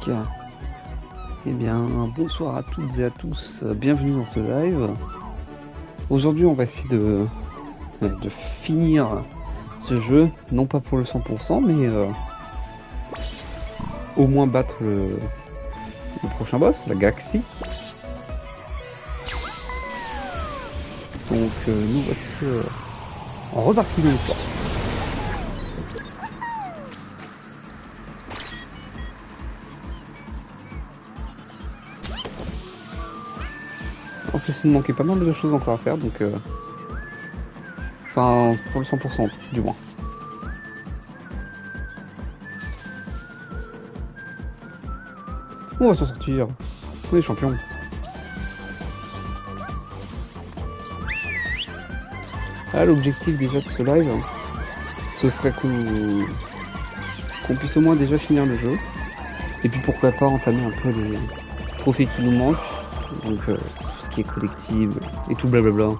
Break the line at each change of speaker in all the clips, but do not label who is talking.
Eh bien, bonsoir à toutes et à tous, bienvenue dans ce live. Aujourd'hui, on va essayer de finir ce jeu, non pas pour le 100%, mais au moins battre le prochain boss, la Galaxie. Donc, nous voici en repartie de l'histoire. En plus, il me manquait pas mal de choses encore à faire, donc enfin, pour le 100%, du moins. On va s'en sortir. On est champions. Ah, l'objectif déjà de ce live, ce serait qu'on puisse au moins déjà finir le jeu. Et puis pourquoi pas entamer un peu les trophées qui nous manquent. Donc tout ce qui est collectif et tout blablabla.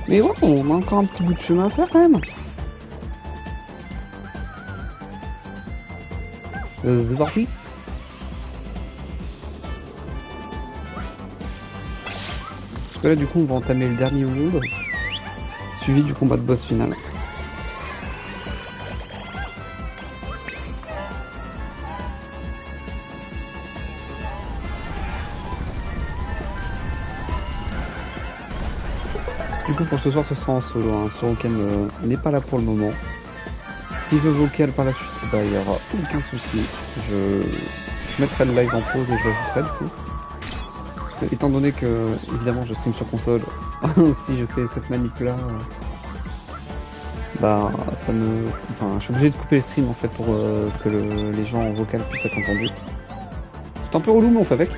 Mais ouais, on a encore un petit bout de chemin à faire quand même. C'est parti. Parce que là du coup on va entamer le dernier monde, suivi du combat de boss final. Du coup pour ce soir ce sera en solo, hein. Soroken n'est pas là pour le moment. S'il veut vocal par la suite, bah, il n'y aura aucun souci. Je mettrai le live en pause et je l'ajouterai du coup. Étant donné que, évidemment, je stream sur console, si je fais cette manip là, bah, enfin, je suis obligé de couper les streams en fait pour que les gens en vocal puissent être entendus. C'est un peu relou, mais on fait avec.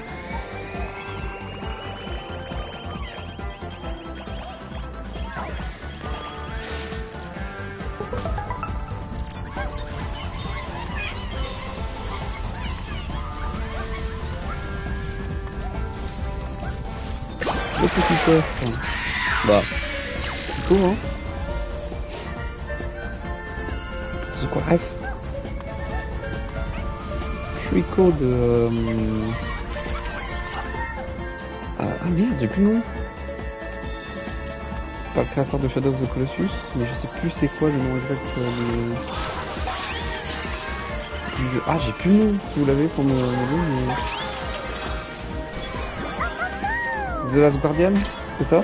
Le petit coffre. Bah, c'est tout, hein. C'est quoi, bref. Trico de... Ah merde, j'ai plus le nom. C'est pas le créateur de Shadow of the Colossus, mais je sais plus c'est quoi le nom exact du jeu. Ah, j'ai plus le nom, si vous l'avez pour me dire, mais... The Last Guardian, c'est ça? En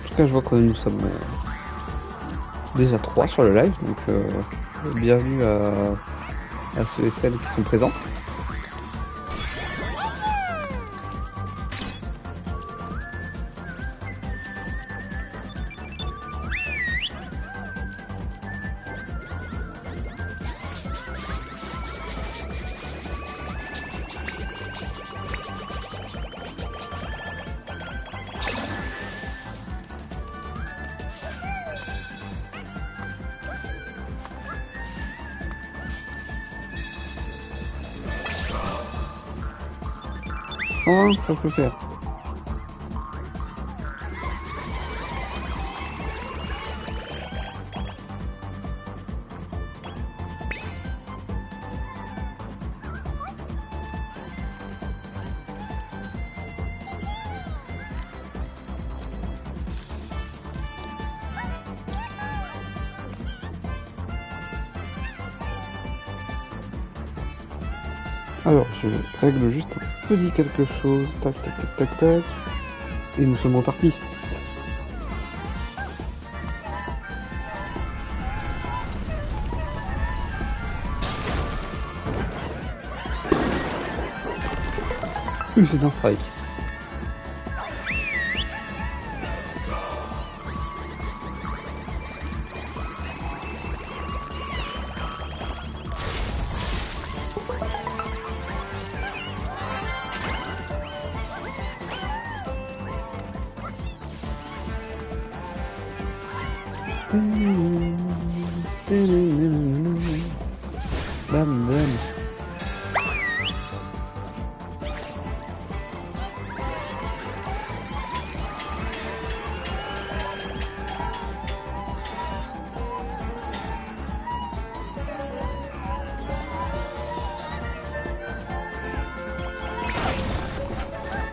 tout cas, je vois que nous sommes déjà 3 sur le live, donc bienvenue à ceux et celles qui sont présents. Oh, ça peut faire. Alors, je règle juste un petit quelque chose. Tac, tac, tac, tac, tac. Et nous sommes repartis. C'est un strike. Bam bam.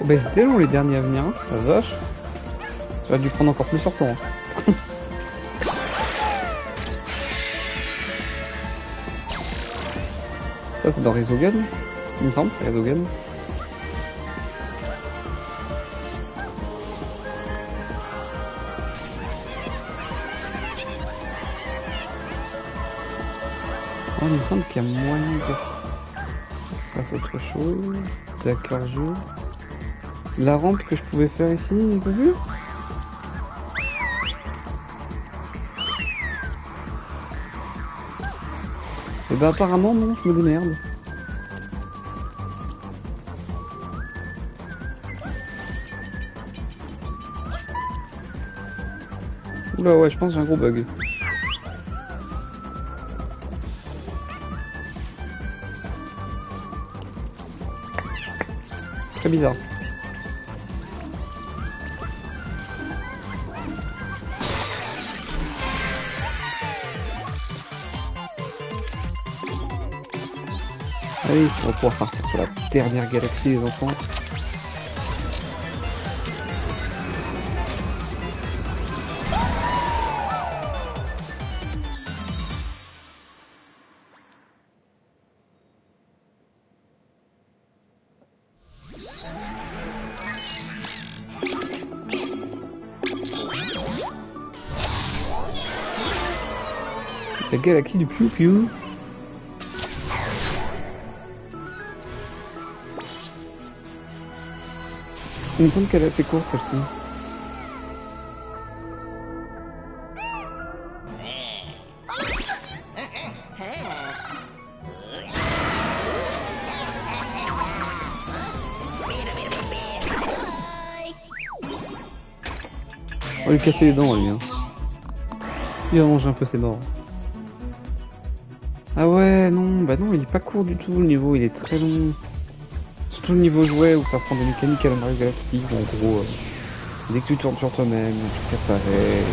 Bah c'était long les derniers à venir, hein. La vache. J'aurais dû prendre encore plus sur temps. Hein. Ça c'est dans Resogun, il me semble, c'est Resogun. Oh, il me semble qu'il y a moyen de faire autre chose. D'accord, jeu. La rampe que je pouvais faire ici, t'as vu? Et bah apparemment non, je me démerde. Oula ouais, je pense que j'ai un gros bug. Très bizarre. Allez, on va pouvoir partir sur la dernière galaxie les enfants. La galaxie du Piu Piu. Il me semble qu'elle est assez courte celle-ci. On va lui casser les dents lui. Hein. Il va manger un peu ses morts. Ah ouais, non, bah non, il est pas court du tout le niveau, il est très long. Surtout le niveau jouet où ça prend des mécaniques à la Mario Galaxy, en gros, dès que tu tournes sur toi-même, tout apparaît.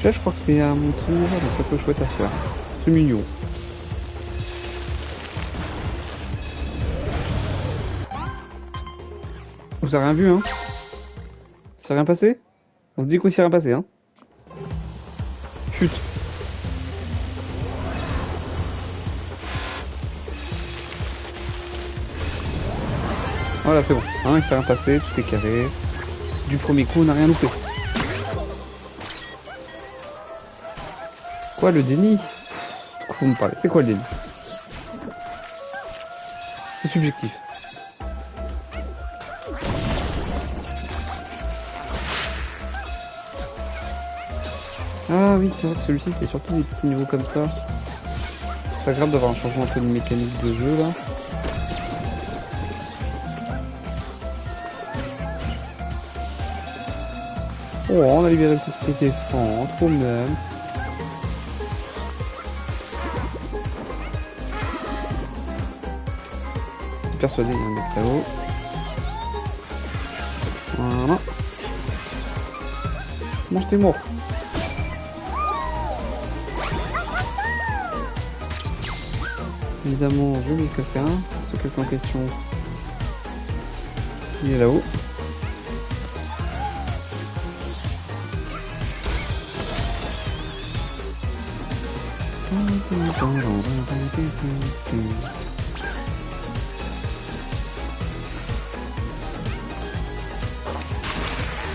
Là, je crois que c'est à mon tour, donc ça peut chouette à faire. C'est mignon. Vous avez rien vu, hein? C'est rien passé? On se dit qu'on s'est rien passé, hein? Chut. Voilà, c'est bon. Hein, il s'est rien passé, tout est carré. Du premier coup, on n'a rien loupé. Quoi, le déni? De quoi vous me parlez? C'est quoi le déni? C'est subjectif. Ah oui, c'est vrai que celui-ci, c'est surtout des petits niveaux comme ça. C'est pas grave d'avoir un changement un peu de mécanique de jeu, là. Oh, on a libéré tout ce qui était franc, trop même. Je suis persuadé qu'il y a un mec là-haut. Voilà. Mange tes morts. Évidemment, je vais quelqu'un. Ce quelqu'un en question, il est là-haut.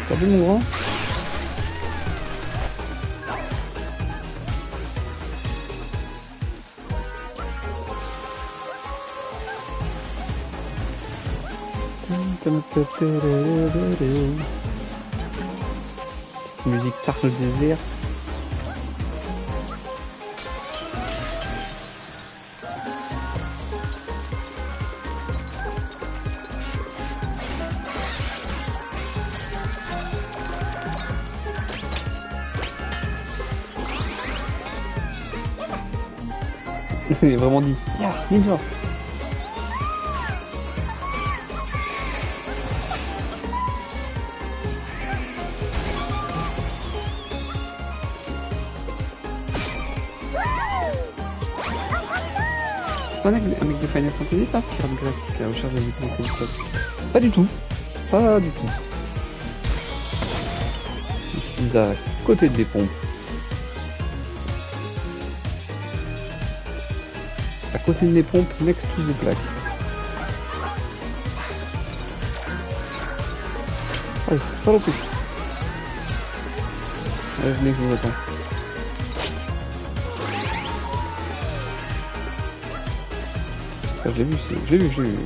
T'as vu mon grand? Musique tarte au désert. Il est vraiment dit. Yeah, ninja. pas un mec de Final Fantasy, ça, Pirate Grec, qui a recherche des icônes comme ça. Pas du tout. Pas du tout. Je suis à côté des pompes. À côté des pompes, next to the plaque. Oh, saloperie. Allez, venez, je vous attends. Ça, je l'ai vu, j'ai vu. J'ai vu.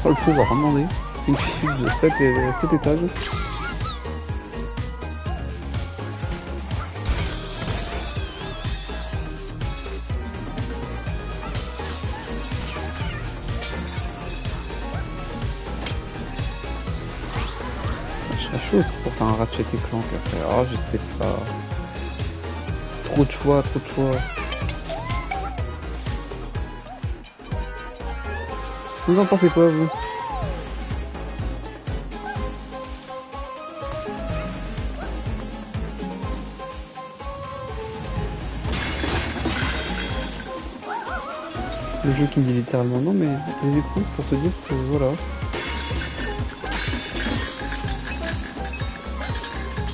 Oh, le pouvoir, demandé. Une chute de 7 étages. Chaud aussi pour faire un Ratchet et Clank après. Oh, je sais pas. Trop de choix. Vous en pensez quoi, vous? Le jeu qui me dit littéralement non, mais les écoute pour te dire que voilà.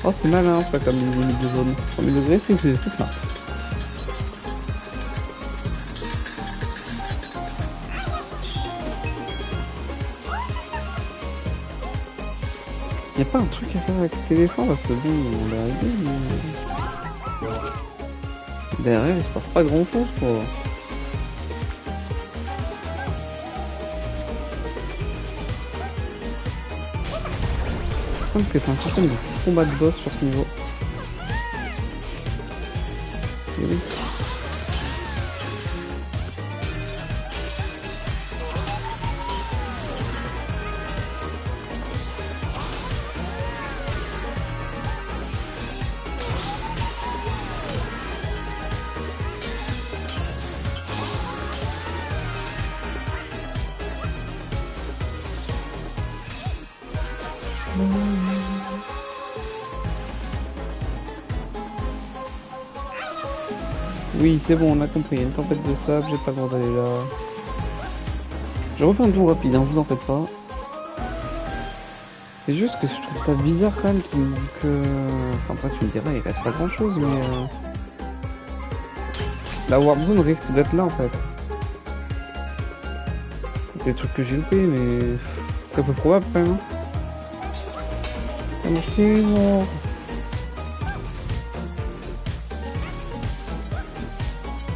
Oh, c'est malin ça comme limite de zone. 100 000 degrés, c'est smart. Y'a pas un truc à faire avec cet éléphant parce que bon, on l'a arrivé, mais... Derrière, il se passe pas grand chose quoi. Il me semble que c'est un système de combat de boss sur ce niveau. Et oui. Oui, c'est bon, on a compris. Il y a une tempête de sable, j'ai pas le droit d'aller là. Je refais un tour rapide, hein, vous en faites pas. C'est juste que je trouve ça bizarre quand même que... Enfin, après tu me diras, il reste pas grand chose, mais... La Warp Zone risque d'être là en fait. C'est des trucs que j'ai loupés, mais... Très peu probable quand même. Bon.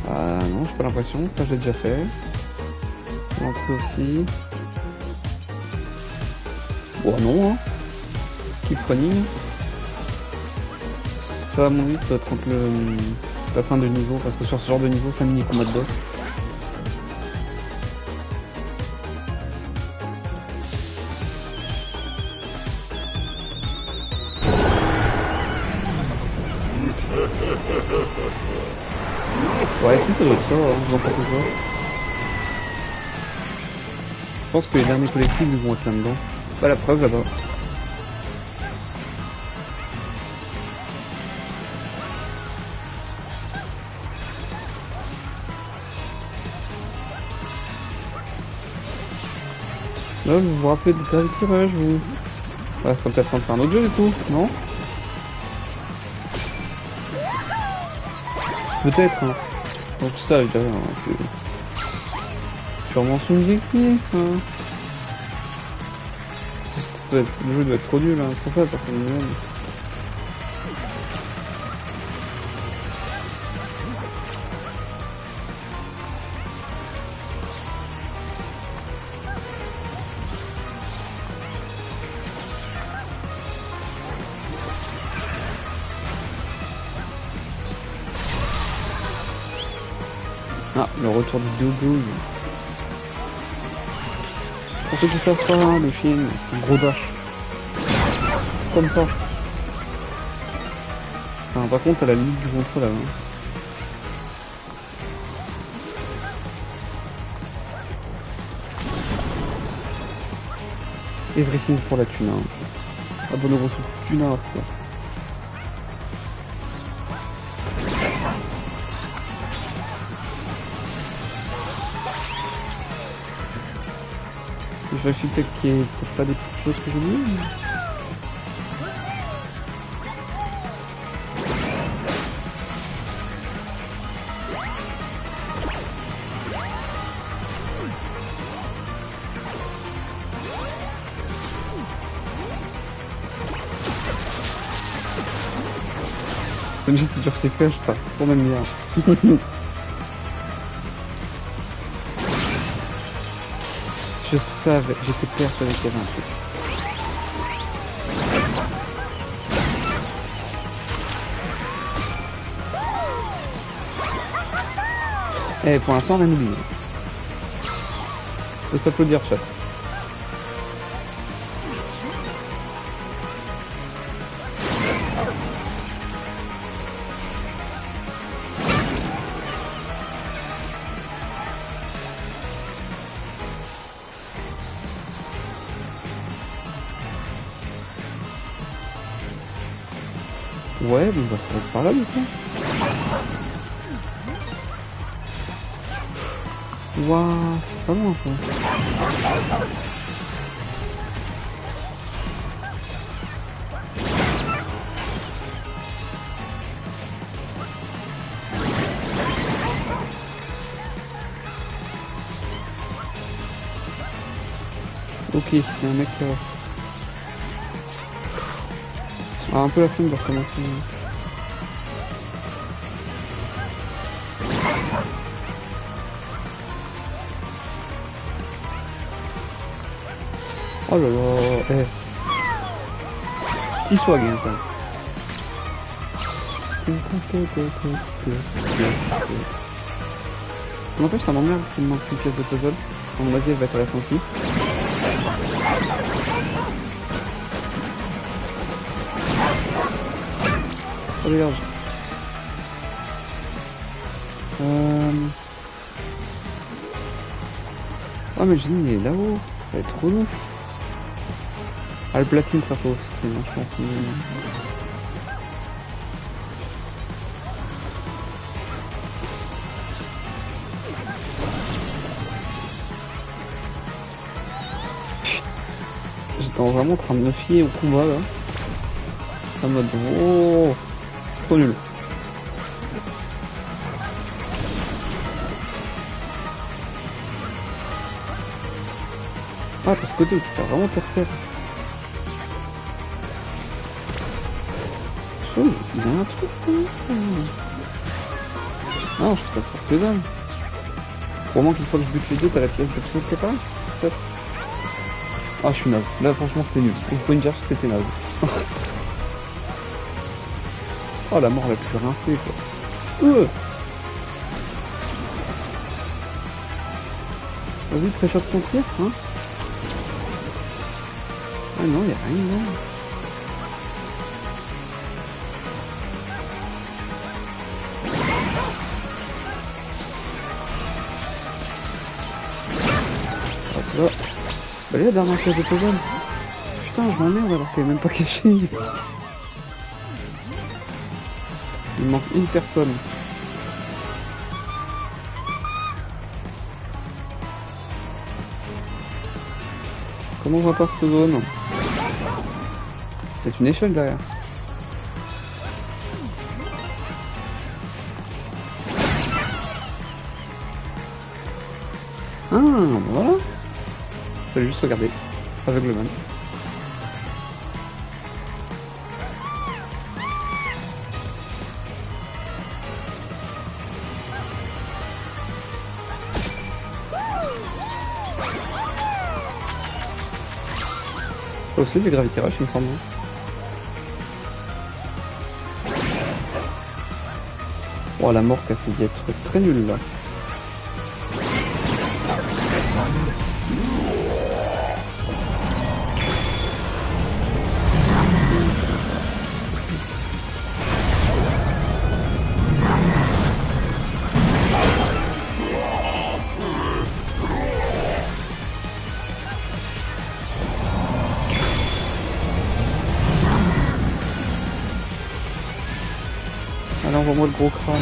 Ah non, j'ai pas l'impression, ça j'ai déjà fait. L'entrée aussi. Bon non, hein. Keep running. Ça va mon vite entre la fin du niveau, parce que sur ce genre de niveau, c'est un mini combat de boss. Ouais, si ça doit être ça, hein, vous en pensez quoi? Je pense que les derniers collectifs ils vont être là-dedans. Pas la preuve là-bas. Là, vous vous rappelez de faire le tirage, vous? Ouais, ça peut être en faire un autre jeu du coup, non? Peut-être, hein. Donc ça, évidemment, c'est sûrement subjectif, hein. Le jeu doit être trop nul, hein. C'est pour ça, personne ne l'aime. Ah, le retour du dogo. Pour ceux qui savent pas, le chien, c'est un gros dash. Comme ça. Enfin, par contre, à la limite du contrôle là. Everything pour la thune. Hein. Abonnez-vous sur Tunas. Je vérifie peut-être qu'il n'y ait peut-être pas des petites choses que j'ai mis. C'est juste dur c'est cache ça, pour même bien. Je savais, j'étais persuadé qu'il y avait un truc. Eh, pour l'instant, on a oublié. Faut s'applaudir, chat. Ouais, mais on va se faire par là, du coup. Waouh, c'est pas loin, ça. Ok, il y a un mec qui va. Ah, un peu la flemme de recommencer. Oh là là, eh. Petit swag, hein, ça. N'empêche, ça m'emmerde qu'il me manque une pièce de puzzle. À mon avis, elle va être à la fin aussi. Oh, regarde. Oh, mais le génie, il est là-haut. Ça va être trop long. Ah, le platine, ça faut stream, je pense. J'étais vraiment en train de me fier au combat, là. En mode, oh, trop nul. Ah, t'as ce côté où tu peux vraiment te refaire. Oh, il y a un truc. Non, je suis pas pour tes âmes. Pour moi, qu'une fois que je bute les deux, t'as la pièce de puissance qui est pas là, peut-être. Ah, je suis naze. Là, franchement, c'était nul. Vous pouvez me dire que c'était naze. Oh, la mort la plus rincée, quoi. Vas-y, pré-shot ton tir, hein. Ah non, y'a rien, non. Hop là. Bah, la dernière pièce de puzzle. Putain, je m'emmerde alors qu'elle est même pas cachée. Il me manque une personne. Comment on voit pas cette zone? C'est une échelle derrière. Ah, bah voilà. Fallait juste regarder. Aveuglement. Ça aussi c'est Gravity Rush, il me semble. Oh, la mort qui a fait d'être très nulle là. envoie-moi le gros crâne.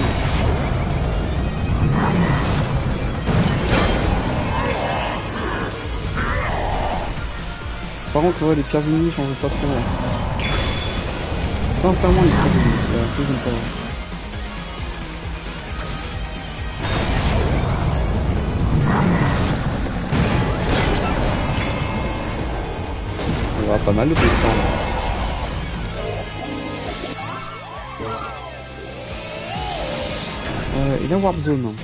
Par contre, ouais, les pierres ennemies, j'en veux pas trop. Sincèrement, les pierres ennemies, c'est un peu j'aime pas. Il y aura pas mal de temps. Et la Warp Zone.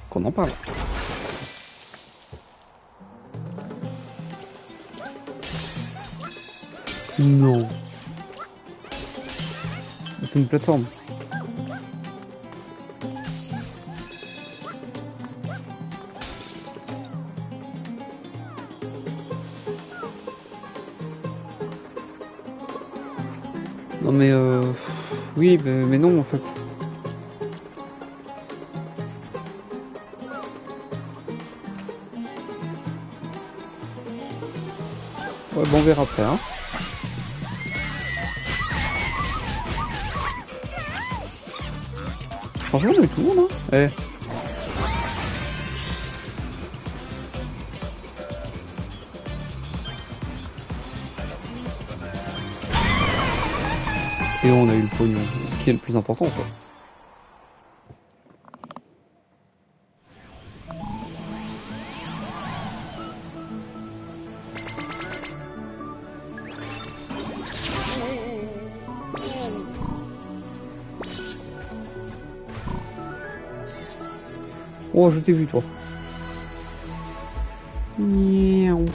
Qu'on en parle. Non. C'est une plateforme. Non mais oui mais non en fait. Ouais bon on verra après hein. Franchement on est tout le monde hein. Eh. Et on a eu le pognon, ce qui est le plus important quoi. Oh je t'ai vu toi. Miaou.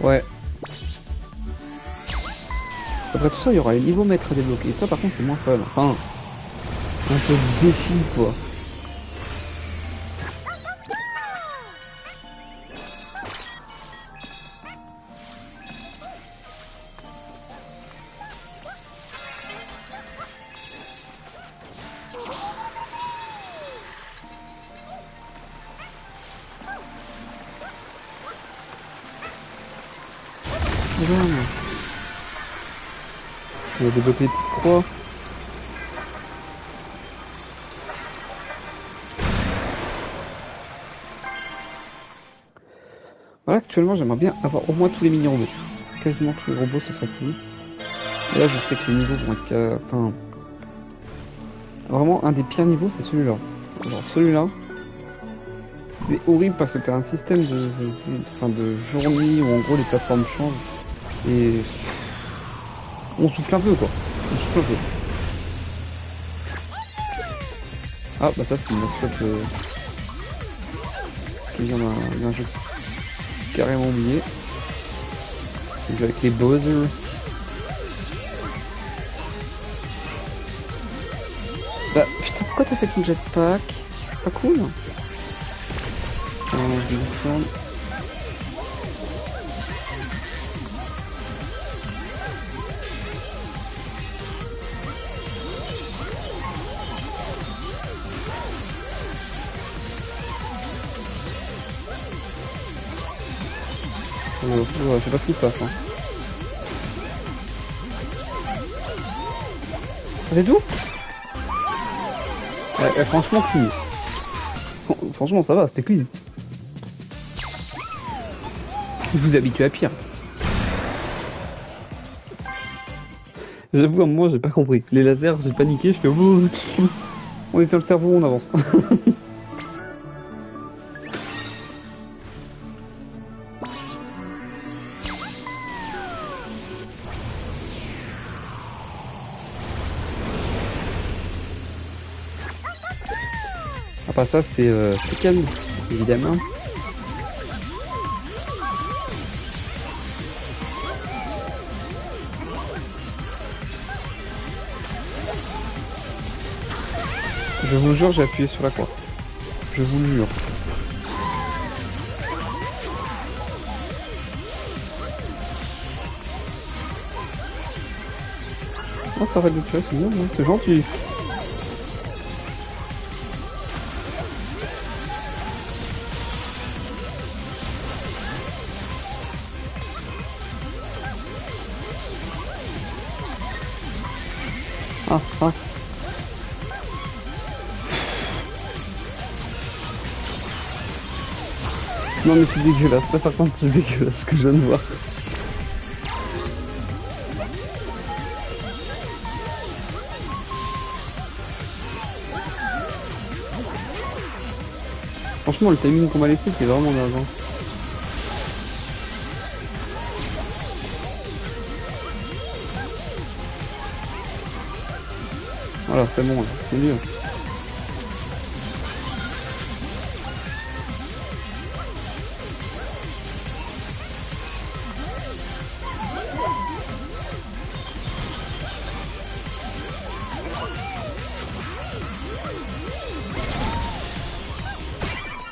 Ouais. Après tout ça, il y aura les niveaux maîtres à débloquer. Ça, par contre, c'est moins fun. Enfin, un peu de défi, quoi. On va débloquer les petites croix. Voilà, actuellement, j'aimerais bien avoir au moins tous les mini-robots. Quasiment tous les robots, ce serait cool. Et là, je sais que les niveaux vont être... Enfin... Vraiment, un des pires niveaux, c'est celui-là. Alors, celui-là... C'est horrible parce que t'as un système de journée où en gros les plateformes changent. Et... On souffle un peu, quoi. On souffle un peu. Ah, bah ça, c'est une mascotte... qui vient d'un jeu carrément oublié. Donc avec les Bowser. Bah putain pourquoi t'as fait ton jetpack? C'est pas cool. Je vais prendre. Je sais pas ce qui se passe hein. C'est tout? Franchement clean. Franchement ça va, c'était clean. Je vous habitue à pire. J'avoue à un moment j'ai pas compris. Les lasers j'ai paniqué, je fais on éteint le cerveau, on avance. Ah ça c'est calme, évidemment. Je vous jure, j'ai appuyé sur la croix. Je vous le jure. Oh, ça arrête de tuer, c'est bien, c'est gentil. Ah, ah. Non mais c'est dégueulasse, ça par contre c'est dégueulasse ce que je viens de voir. Franchement le timing qu'on m'a laissé c'est vraiment naze. Hein. Voilà, c'est bon, là. C'est mieux.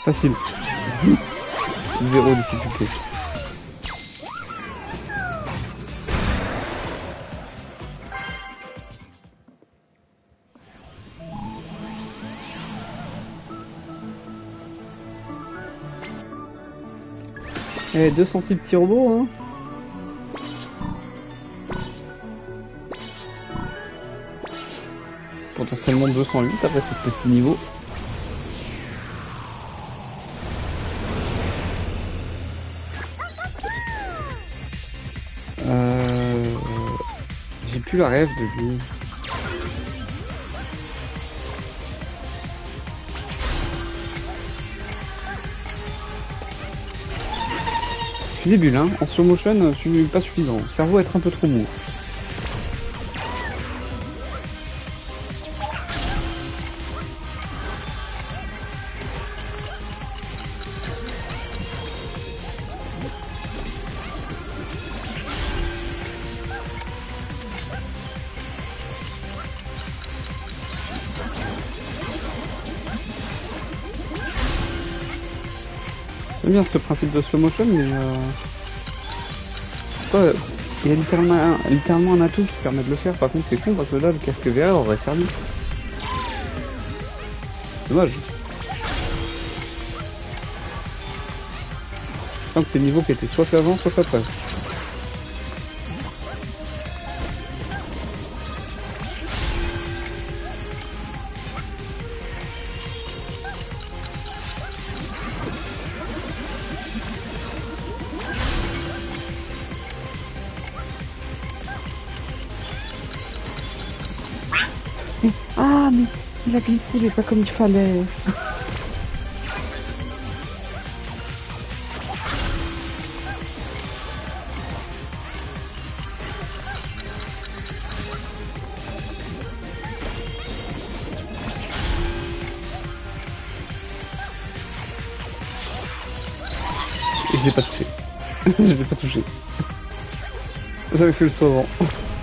Facile. Zéro difficulté. Eh, 206 petits robots, hein. Potentiellement 208 après ce petit niveau. J'ai plus la rêve de lui. Je suis débile, hein. En slow motion, je suis pas suffisant. Le cerveau être un peu trop mou. J'aime bien ce principe de slow motion, mais pas, il y a littéralement un atout qui permet de le faire. Par contre, c'est con parce que là, le casque VR aurait servi. Dommage. Je sens que c'est le niveau qui était soit fait avant, soit fait après. Ah, mais il a glissé, mais pas comme il fallait. Et je l'ai pas touché. Je l'ai pas touché. J'avais fait le saut avant.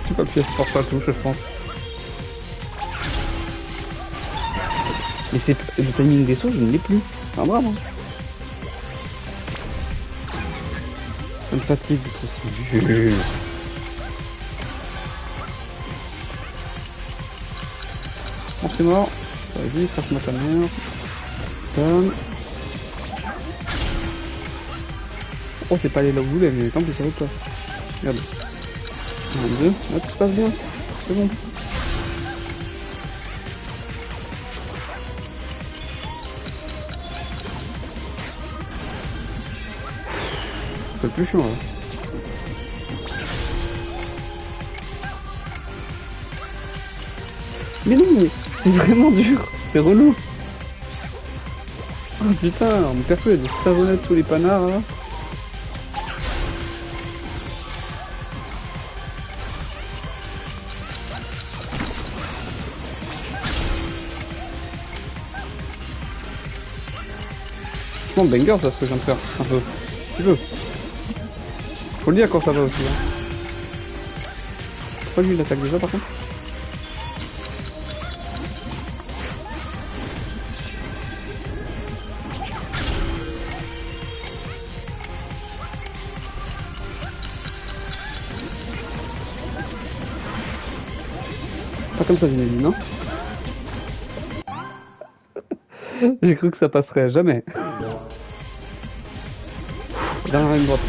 J'ai pas appuyé sur la touche, je pense. Mais c'est le timing des sauts, je ne l'ai plus. Ah bravo. Ça me fatigue d'être aussi nul. Bon, c'est mort. Vas-y, crache-moi ta mère. Tom. Oh, c'est pas allé là où vous voulez, mais tant pis, ça va pas. Regarde. 1, 2, là tout se passe bien. C'est bon. C'est le plus chiant là. Mais non, mais c'est vraiment dur. C'est relou. Oh putain, mon perso il y a des savonnettes sous les panards là. Franchement, banger ça ce que je viens de faire, un peu. Tu veux. Faut le dire quand ça va aussi. Hein. Pourquoi lui il attaque déjà par contre? Pas comme ça j'imagine, non? J'ai cru que ça passerait jamais. Dernière ligne droite.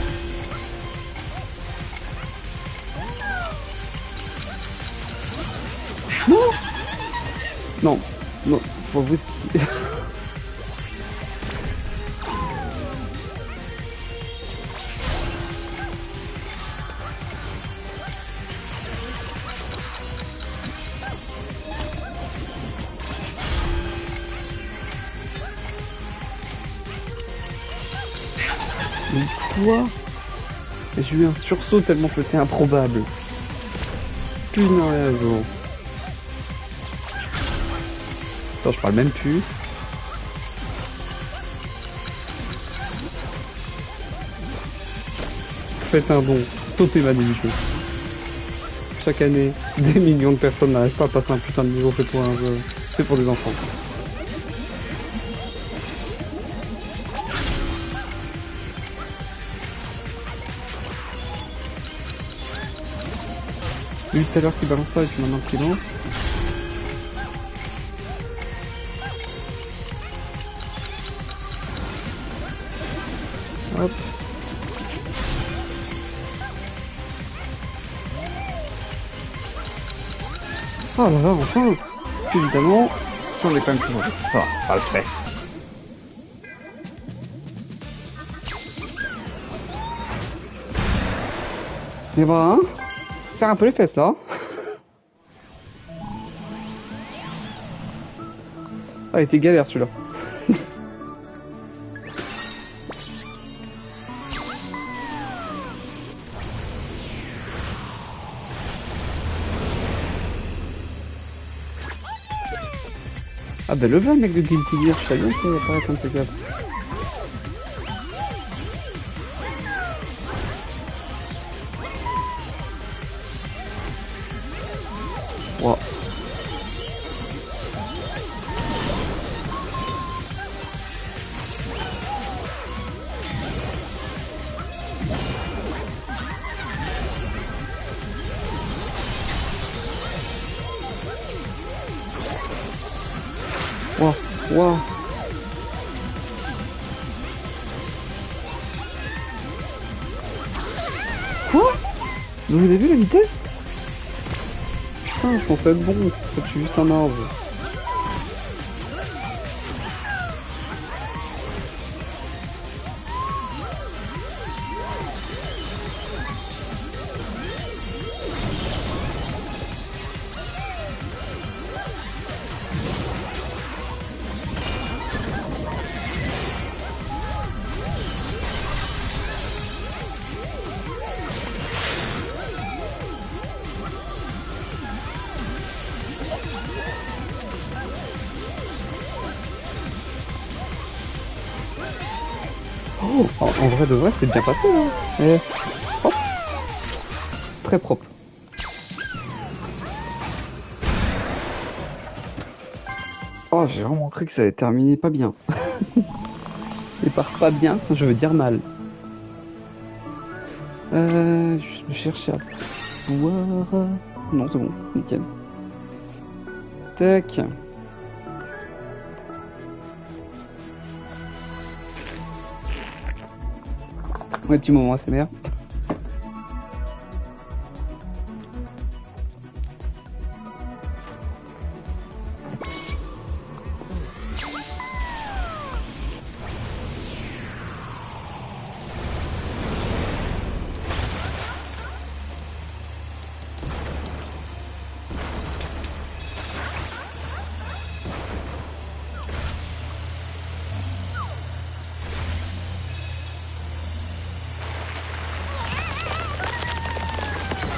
Non, non, faut vous... Mais quoi? J'ai eu un sursaut tellement c'était improbable. Putain, raison. Attends, je parle même plus. Faites un don, sautez ma démission. Chaque année, des millions de personnes n'arrivent pas à passer un putain de niveau fait pour un jeu. C'est pour des enfants. Lui tout à l'heure qui balance pas et puis maintenant qui lance. Hop. Oh là là, enfin. Évidemment, si on est quand même toujours. Ça va, pas le fait. Mais voilà, hein, serre un peu les fesses là. Ah, il était galère celui-là. Ah bah le mec de Guilty Gear, je savais bien qu'il allait apparaître un de ces quatre. Wow. Wow, wow. Quoi? Vous avez vu la vitesse? Putain, je pensais être bon. Je suis juste un arbre. Oh, en vrai de vrai, c'est bien passé là. Eh, hop. Très propre. Oh, j'ai vraiment cru que ça allait terminer pas bien. Et par pas bien, je veux dire mal. Je cherche à boire. Non, c'est bon, nickel. Tac. Ouais, petit moment ASMR.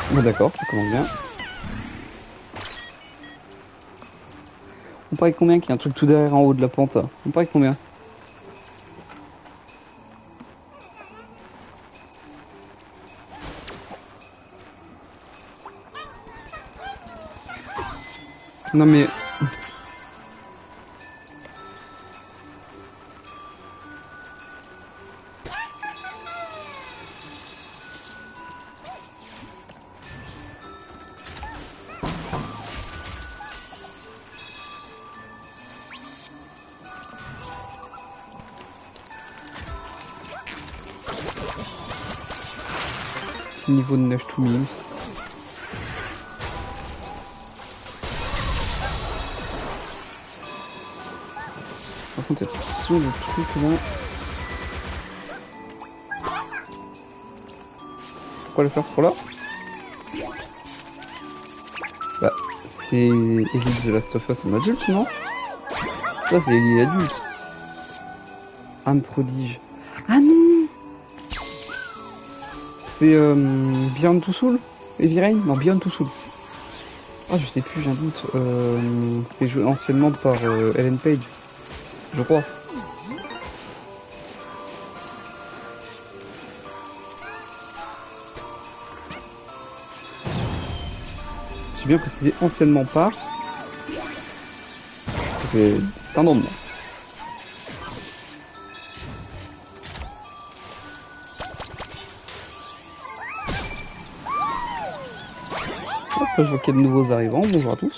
Bon, d'accord, ça commence bien. On paraît combien qu'il y a un truc tout derrière en haut de la pente? On paraît combien? Non mais... Niveau de neige tout mime. Par contre, il y a toujours des trucs là. Pourquoi le faire ce là? Bah, c'est Ellie de Last of Us en adulte, non? Ça, c'est Ellie adulte. Âme prodige. Ah non! C'est Beyond Two Souls? Heavy Rain? Non, Beyond Two Souls. Ah, je sais plus, j'ai un doute. C'était joué anciennement par Ellen Page, je crois. J'ai bien précisé anciennement par. C'est un nom. Hop, je vois qu'il y a de nouveaux arrivants. Bonjour à tous.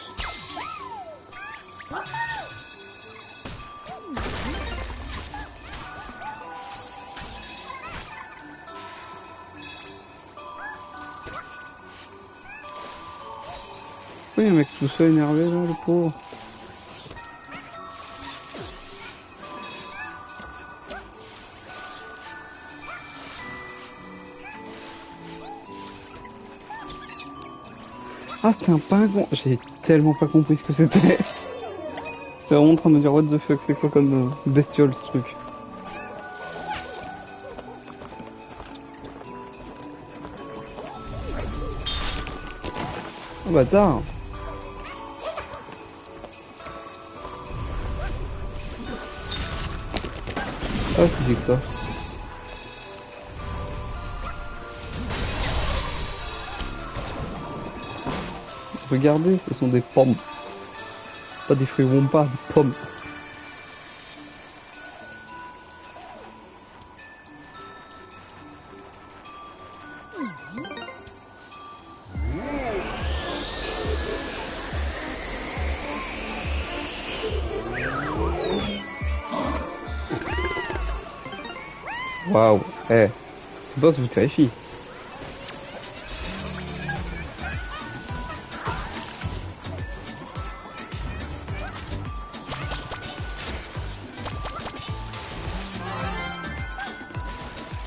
Oui, un mec tout seul énervé là, le pauvre. Ah, c'était un pingouin. J'ai tellement pas compris ce que c'était. C'est vraiment en train de me dire what the fuck, c'est quoi comme bestiole ce truc. Oh bâtard. Ah, c'est que ça. Regardez, ce sont des pommes. Pas des fruits Wumpa, des pommes. Waouh, ce boss vous terrifie.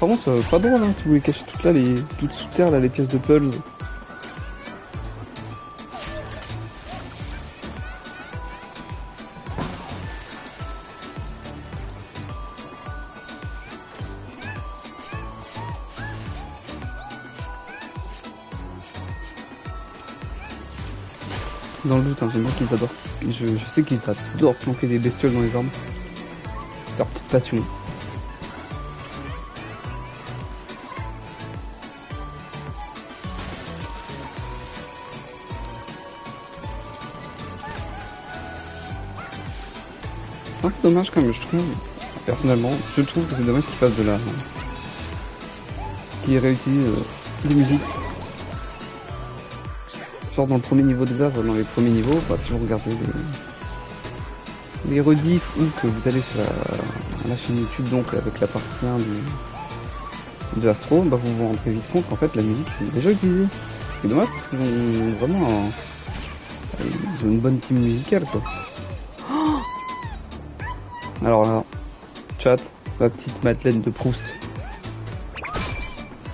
Par contre, pas drôle hein, si vous voulez cacher toutes là, toutes sous terre là, les pièces de puzzle. Dans le doute, hein, j'aime bien qu'ils adorent. Je sais qu'ils adorent planquer des bestioles dans les arbres. C'est leur petite passion. C'est un peu dommage quand même, je trouve. Personnellement, je trouve que c'est dommage qu'ils fassent de la... qu'ils réutilisent des musiques. Genre dans le premier niveau de base, dans les premiers niveaux, bah, si vous regardez les rediffs ou que vous allez sur la chaîne YouTube donc avec la partie 1 de Astro, bah, vous vous rendrez vite compte qu'en fait la musique est déjà utilisée. C'est dommage parce qu'ils ont vraiment ils ont une bonne team musicale quoi. Alors là, chat, la petite Madeleine de Proust.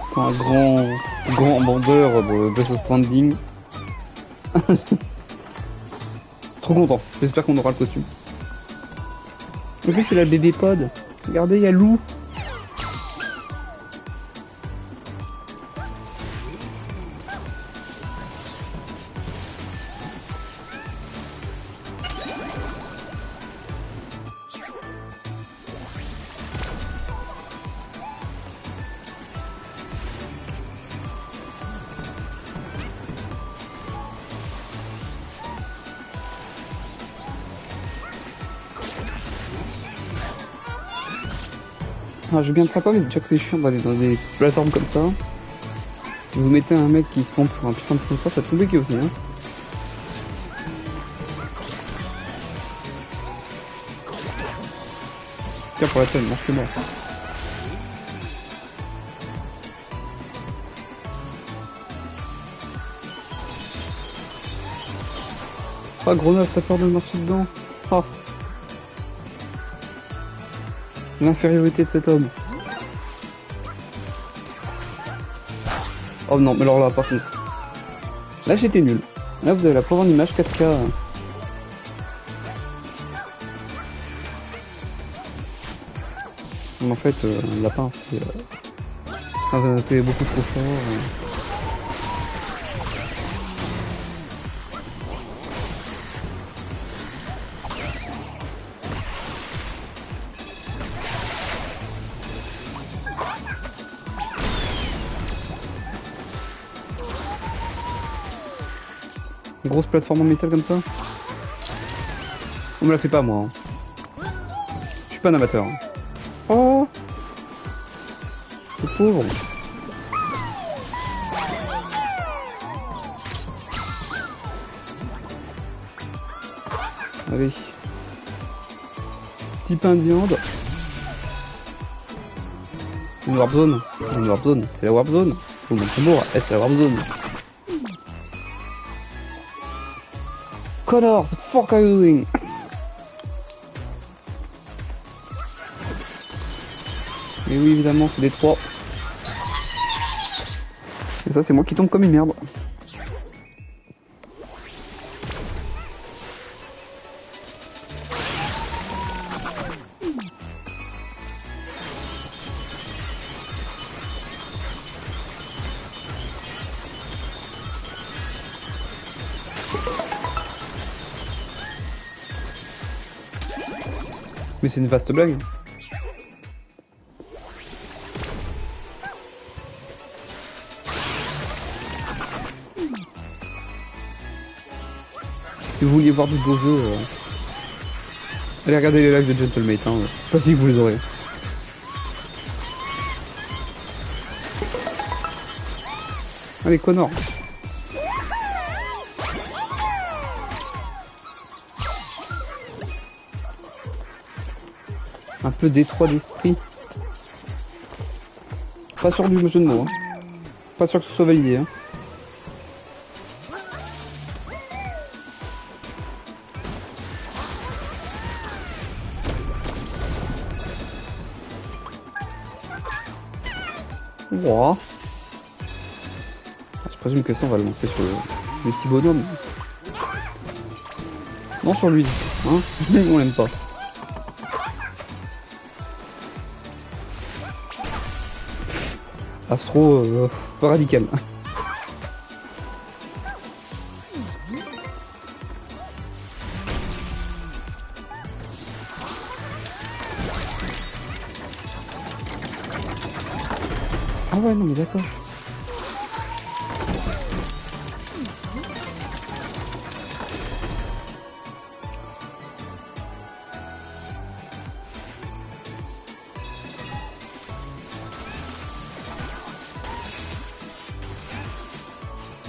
C'est un grand vendeur de Death Stranding. Trop content, j'espère qu'on aura le costume. En plus c'est la bébé pod. Regardez, il y a Lou. Ah, je veux bien de sympa, mais déjà que c'est chiant d'aller dans des plateformes comme ça. Si vous mettez un mec qui se prend pour un putain de sponsor, ça tombe qui aussi, hein. Tiens, pour la peine, mange mort. Ah, grenade, t'as peur de marcher dedans. Ah. L'infériorité de cet homme. Oh non, mais alors là, par contre. Là, j'étais nul. Là, vous avez la preuve en image 4K. En fait, le lapin, c'est beaucoup trop fort. Grosse plateforme en métal comme ça. On me la fait pas moi. Je suis pas un amateur. Oh, le pauvre. Allez. Petit pain de viande. Une warp zone. Une warp zone. C'est la warp zone. Faut montrer mort. C'est la warp zone. Connor, the fuck are you doing? Et oui, évidemment, c'est des trois. Et ça, c'est moi qui tombe comme une merde. Mais c'est une vaste blague. Si vous vouliez voir du beau jeu, allez regarder les lives de Gentlemate, hein. Je sais pas si vous les aurez. Allez, Connor. Un peu détroit d'esprit. Pas sûr du jeu de mots, hein. Pas sûr que ce soit validé, hein. Wow. Je présume que ça on va le lancer sur les petits bonhommes. Non, sur lui, hein. On l'aime pas. Astro, pas radical. Ah ouais, non mais d'accord.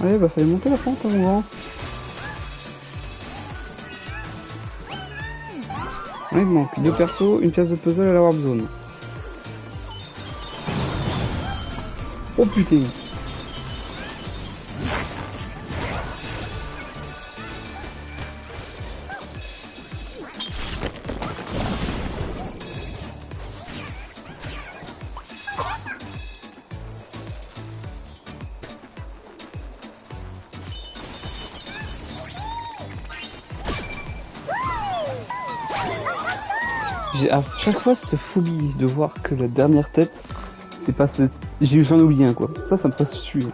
Allez, bah fallait monter la pente, hein, mon grand. Allez, il manque 2 persos, une pièce de puzzle à la warp zone. Oh putain. J'ai à chaque fois cette phobie de voir que la dernière tête, c'est pas ce... J'en oublie un quoi. Ça me fait suer.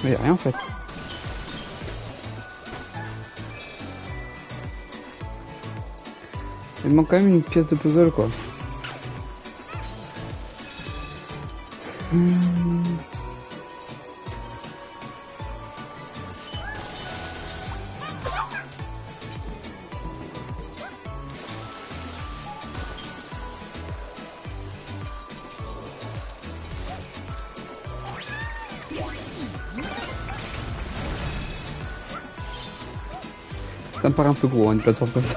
Mais y a rien en fait. Il manque quand même une pièce de puzzle quoi. Ça me paraît un peu gros, hein, une plateforme comme ça.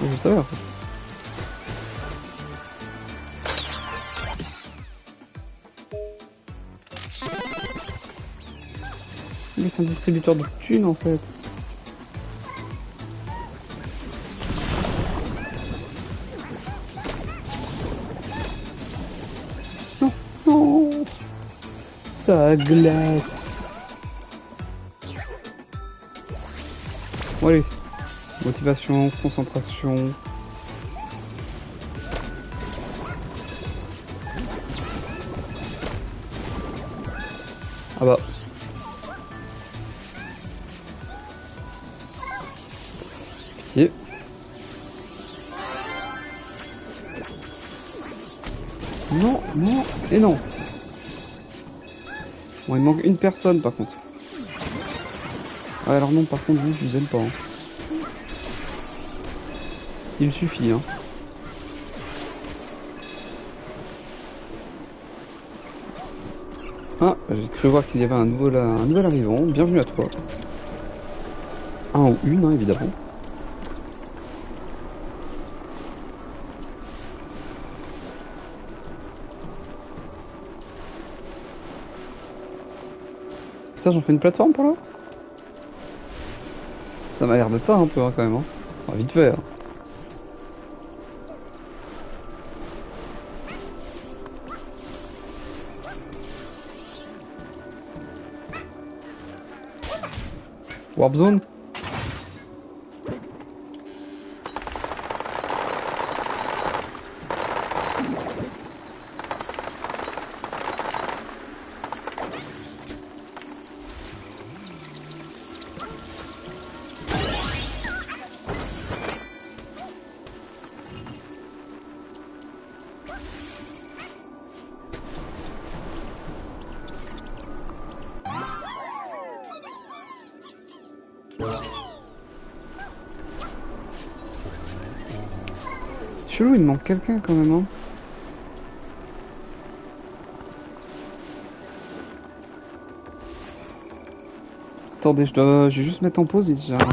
Je savais, en fait. Mais c'est un distributeur de thunes, en fait. Non, non. Ça glace. Bon, allez. Motivation, concentration. Ah bah. Pitié. Non, non, et non. Bon, il manque une personne par contre. Ouais, alors non, par contre, vous, je vous aime pas. Hein. Il suffit, hein. Ah, j'ai cru voir qu'il y avait un nouvel arrivant. Bienvenue à toi. Un ou une, hein, évidemment. Ça, j'en fais une plateforme pour là? Ça m'a l'air de pas un peu, hein, quand même. Hein. Enfin, vite fait. Hein. Warp Zone? Chelou, il me manque quelqu'un quand même. Hein. Attendez, je vais juste mettre en pause et j'arrive.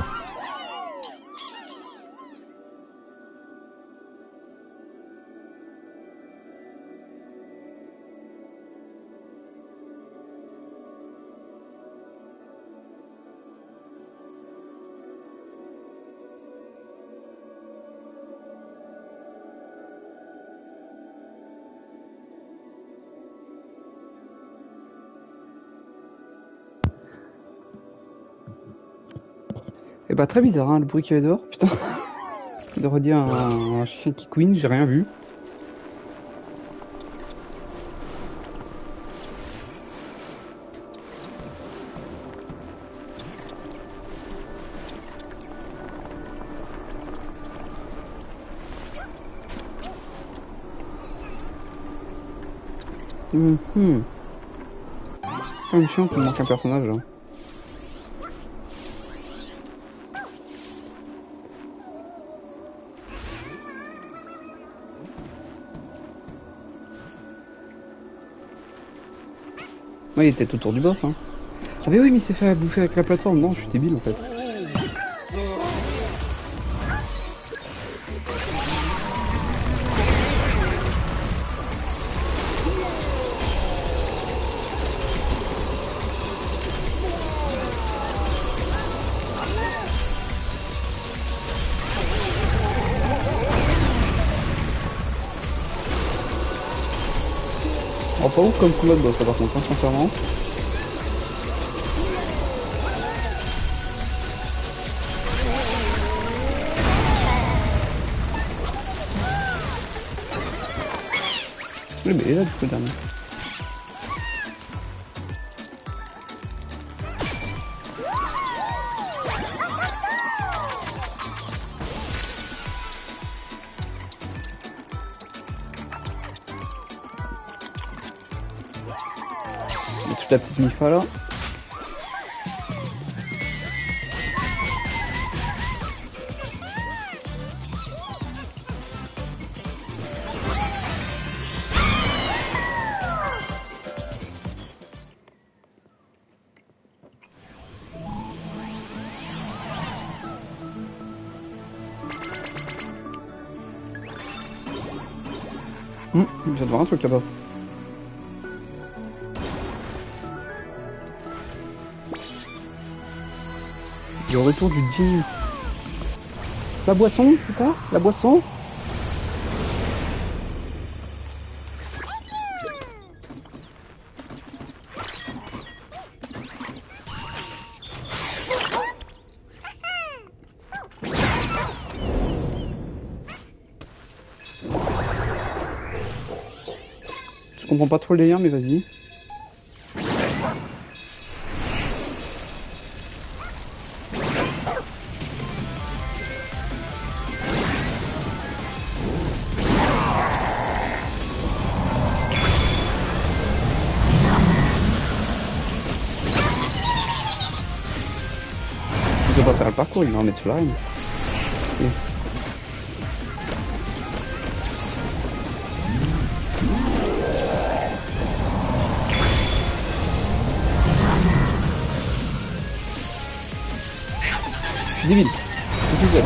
Et bah très bizarre, hein, le bruit qu'il y avait dehors, putain. De redire un chien qui couine, j'ai rien vu. Quand même chiant qu'il manque un personnage. Hein. Ouais, il était tout autour du boss. Hein. Ah mais oui, mais il s'est fait bouffer avec la plateforme. Non, je suis débile en fait. Oh, pas ouf comme combat de boss, ça par contre, hein, sincèrement. Oui, mais il est là, du coup, le dernier. Et toute la petite Mifa là. Je viens de voir un truc là-bas. Le retour du Genie. La boisson, c'est ça? La boisson? Je comprends pas trop le délire, mais vas-y. Je peux pas faire le parcours, il va en mettre sur l'arène. Ok. Je suis débile. Je suis seul.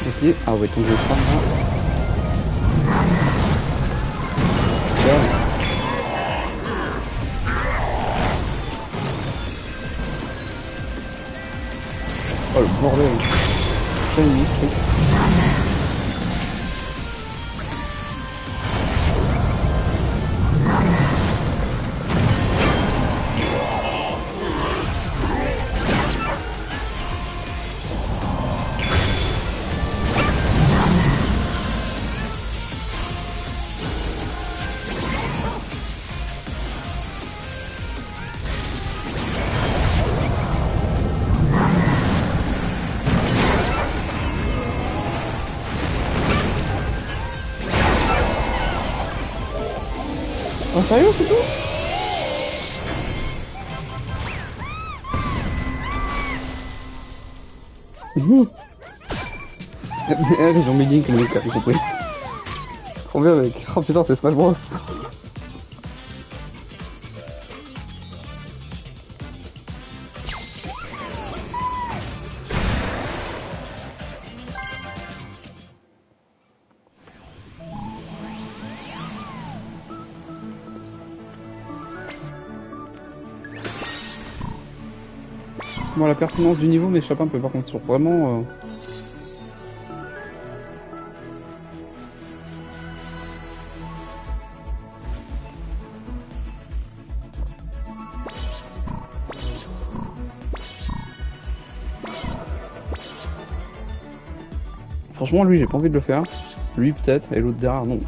Ok, ah ouais, ton jeu est pas là. Oh le bordel. C'est une truc. Oh sérieux, c'est tout? Ils ont mis Link comme les cas, j'ai compris. Trop bien mec. Oh putain, c'est Smash Bros. Bon, la pertinence du niveau m'échappe un peu par contre, sur vraiment... Franchement, lui, j'ai pas envie de le faire. Lui, peut-être, et l'autre derrière, non.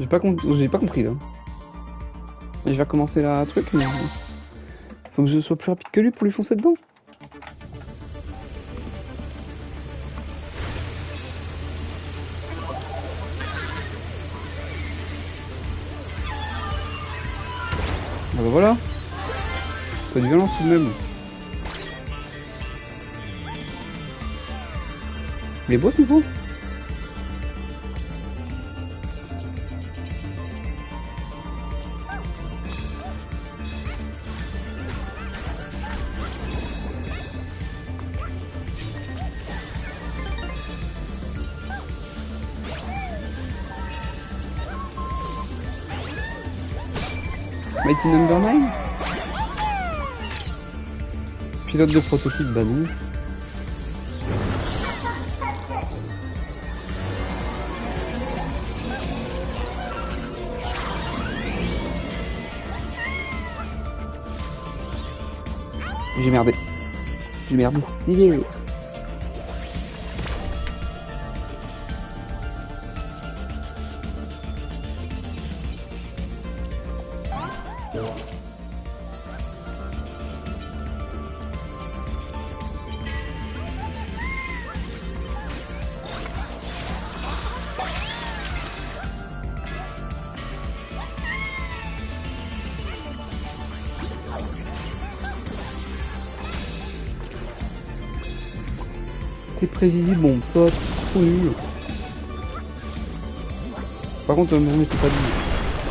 J'ai pas compris là. Et je vais recommencer la truc, mais... Faut que je sois plus rapide que lui pour lui foncer dedans. Ah bah voilà. Pas de violence tout de même. Il est beau ce niveau. Mighty Number 9. Pilote de prototype, bah non. J'ai merdé. J'ai merdé. Yeah. T'es prévisible, mon pote, trop nul. Par contre, non, mais c'est pas dit.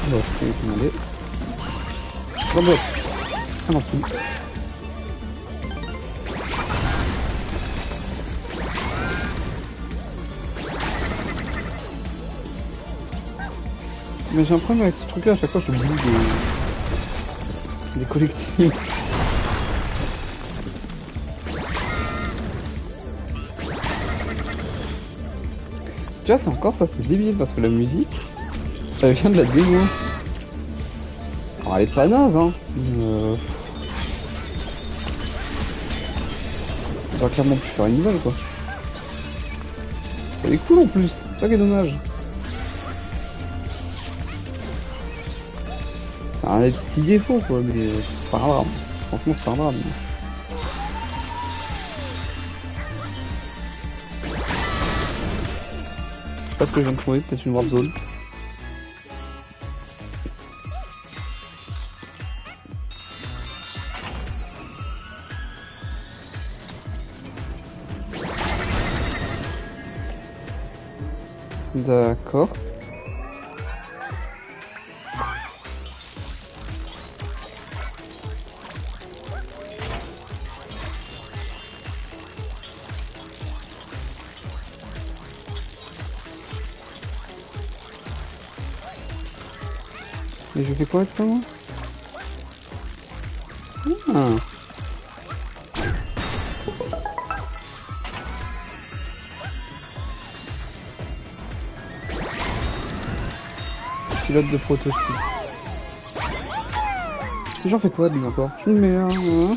Alors, c'est demandé. Oh, bah. Ah non, c'est... Mais j'ai un problème avec ce truc là, à chaque fois je oublie des collectifs. Tu vois, c'est encore ça, c'est débile parce que la musique, ça vient de la démo. Alors elle est pas naze, hein. On va clairement plus faire une nouvelle, quoi. Elle est cool en plus, c'est ça qui est dommage. C'est un petit défaut, quoi, mais c'est pas un drame. Franchement, c'est pas un drame. Je sais pas ce que je viens de trouver, peut-être une warp zone. D'accord. Et je fais quoi avec ça, moi? Ah. Pilote de prototype. J'en fais quoi de lui encore? Je me mets là, hein.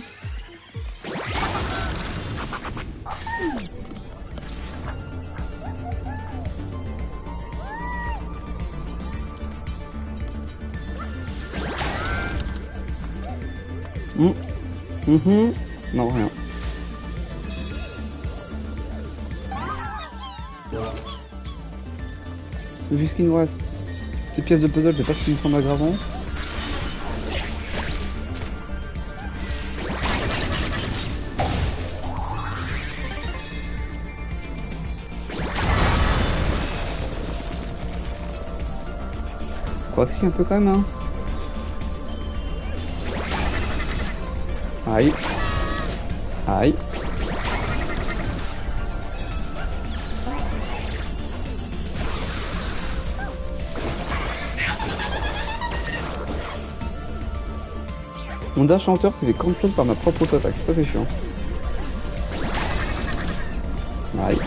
Non, rien. Vu ce qu'il nous reste, ces pièces de puzzle, j'ai pas ce qu'il me semble aggravant. Quoique si, un peu quand même, hein. Aïe. Aïe. Mon dash chanteur c'est fait cancel par ma propre auto-attaque, ça c'est chiant. Aïe.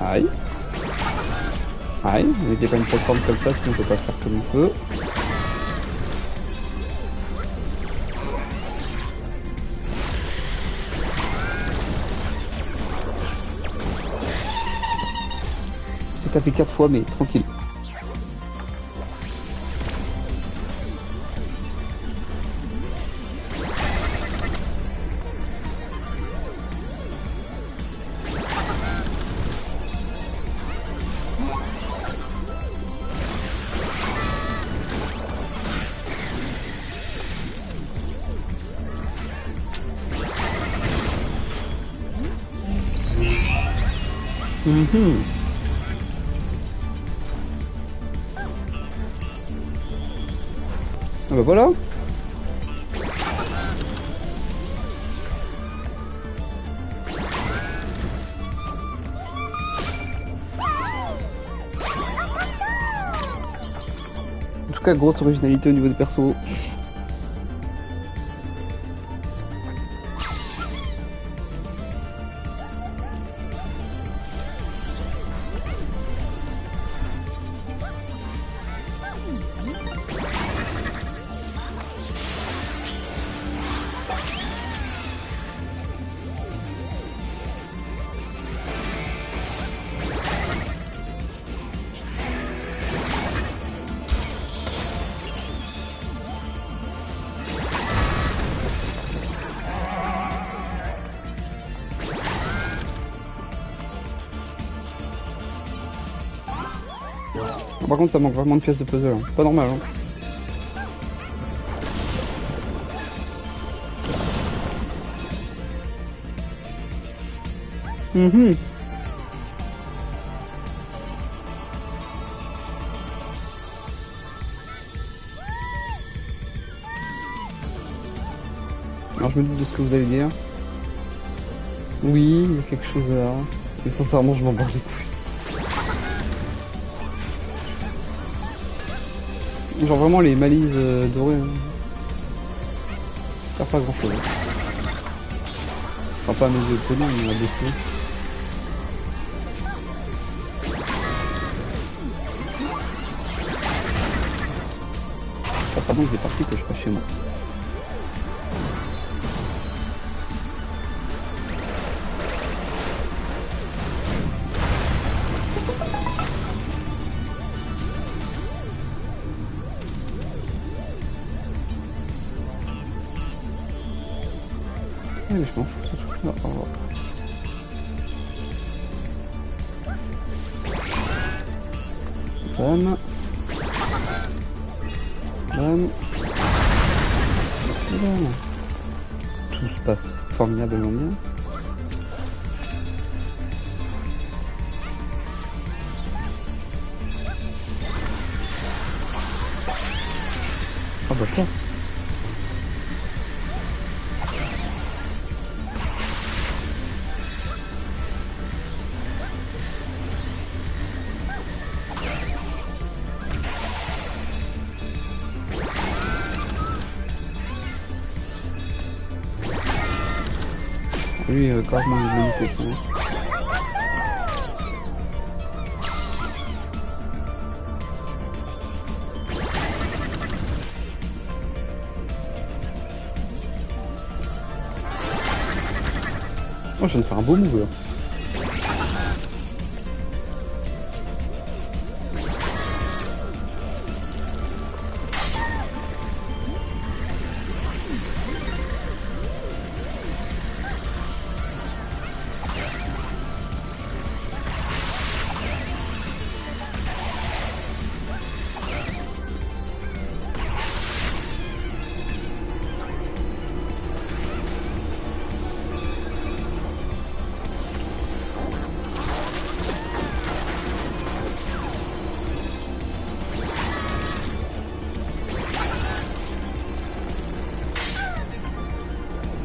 Aïe. Aïe, on n'était pas une plateforme comme ça, sinon on peut pas faire comme on peut. J'ai tapé 4 fois mais tranquille. Ah bah voilà. En tout cas, grosse originalité au niveau des persos. Par contre, ça manque vraiment de pièces de puzzle. Hein. Pas normal. Hein. Alors je me doute de ce que vous allez dire. Oui, il y a quelque chose là. Mais sincèrement, je m'en bats les couilles. Genre vraiment les malices dorées. Hein. Ça pas grand chose. Enfin pas à mes yeux connus, mais à défaut. Ah pardon, j'ai parti que je passe chez moi. Mais je m'en fous, ce truc là. Oh. Bam. Bam. Bam. Tout se passe formidablement bien. Ah bah ça. Lui, carrément, il est magnifique. Hein. Oh, je viens de faire un beau move là.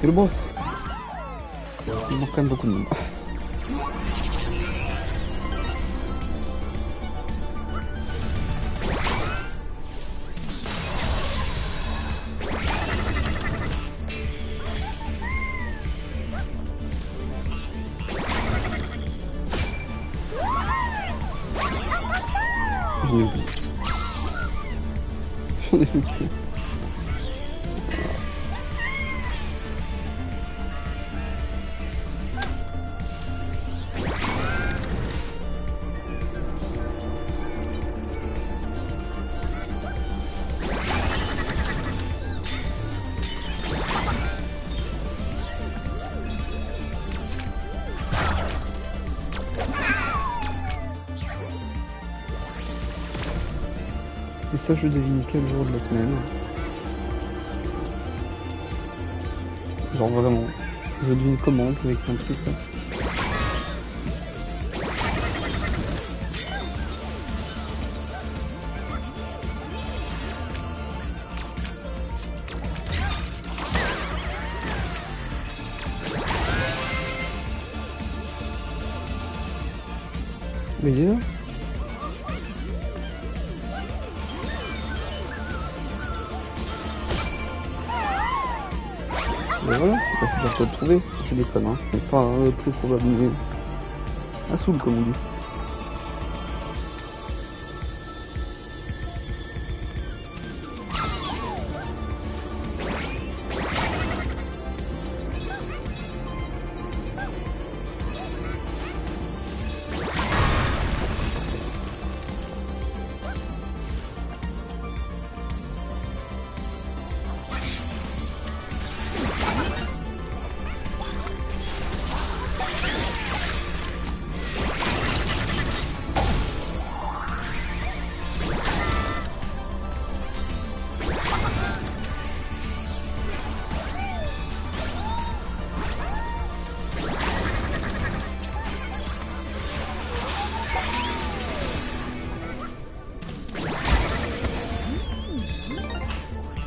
Et le boss. Il manque quand même beaucoup de monde. J'en ai oublié. J'en ai oublié. Et ça, je devine quel jour de la semaine. Genre vraiment, je devine comment avec un truc là. Mais il est là. Et voilà, je sais pas si je peux le trouver, je déconne, hein. Mais pas plus probablement à Soul comme on dit.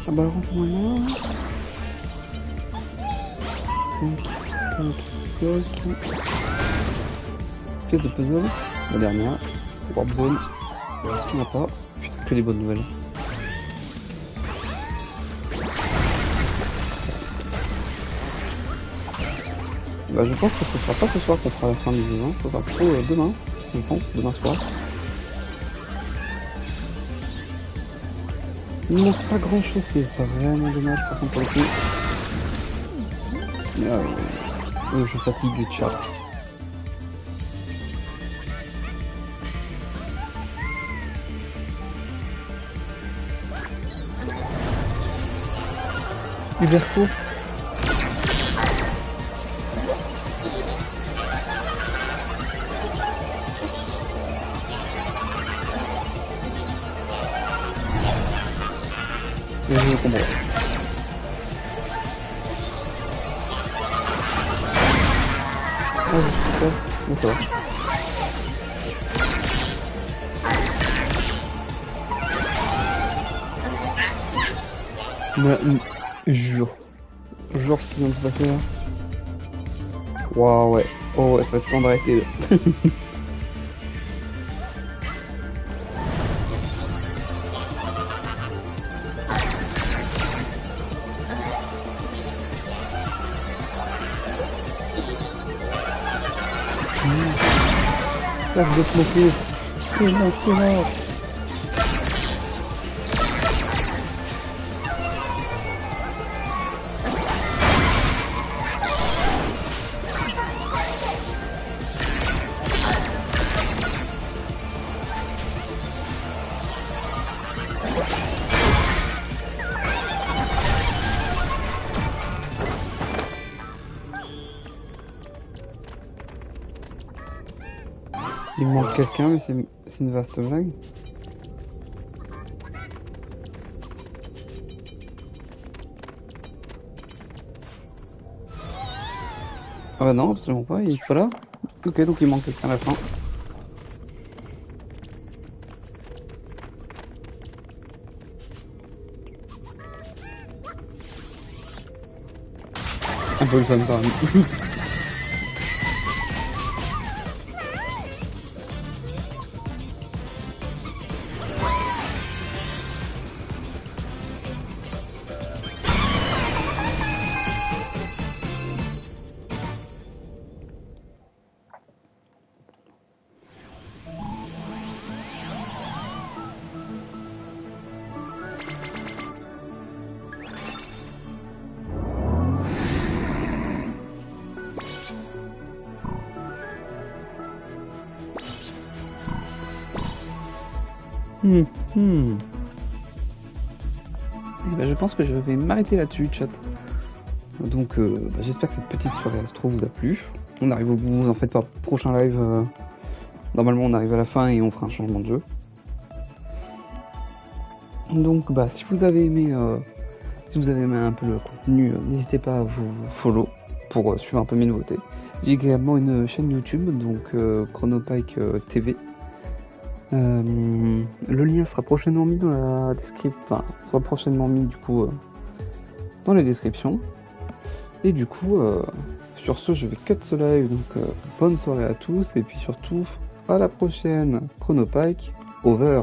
Ah bah rentre-moi là. Pièce de puzzle. La dernière. Warp zone. On n'a pas. Putain, que des bonnes nouvelles. Bah je pense que ce sera pas ce soir qu'on fera la fin du jeu, hein. Ce sera plutôt demain, je pense, demain soir. Il ne manque pas grand chose, c'est pas vraiment dommage par contre pour le coup. Je fatigue du chat. Huberto. Je comprends. Ah, je sais pas. Bon, ça va. Jure ce qui vient de se passer là. Waouh, ouais. Oh ouais, ça va être temps d'arrêter là. Là, je vais te moquer. C'est mort. Il me manque quelqu'un, mais c'est une vaste blague. Ah bah non, absolument pas, il est pas là. Ok, donc il manque quelqu'un à la fin. Un peu le fun quand même. Et ben, je pense que je vais m'arrêter là-dessus, chat. Donc, j'espère que cette petite soirée Astro vous a plu. On arrive au bout, en fait, pas. Prochain live, normalement, on arrive à la fin et on fera un changement de jeu. Donc, bah, si vous avez aimé un peu le contenu, n'hésitez pas à vous follow pour suivre un peu mes nouveautés. J'ai également une chaîne YouTube, donc Chronopike TV. Le lien sera prochainement mis dans la description, enfin, sera prochainement mis du coup dans les descriptions. Et du coup, sur ce, je vais cut ce live, donc bonne soirée à tous, et puis surtout, à la prochaine. Chronopike, over.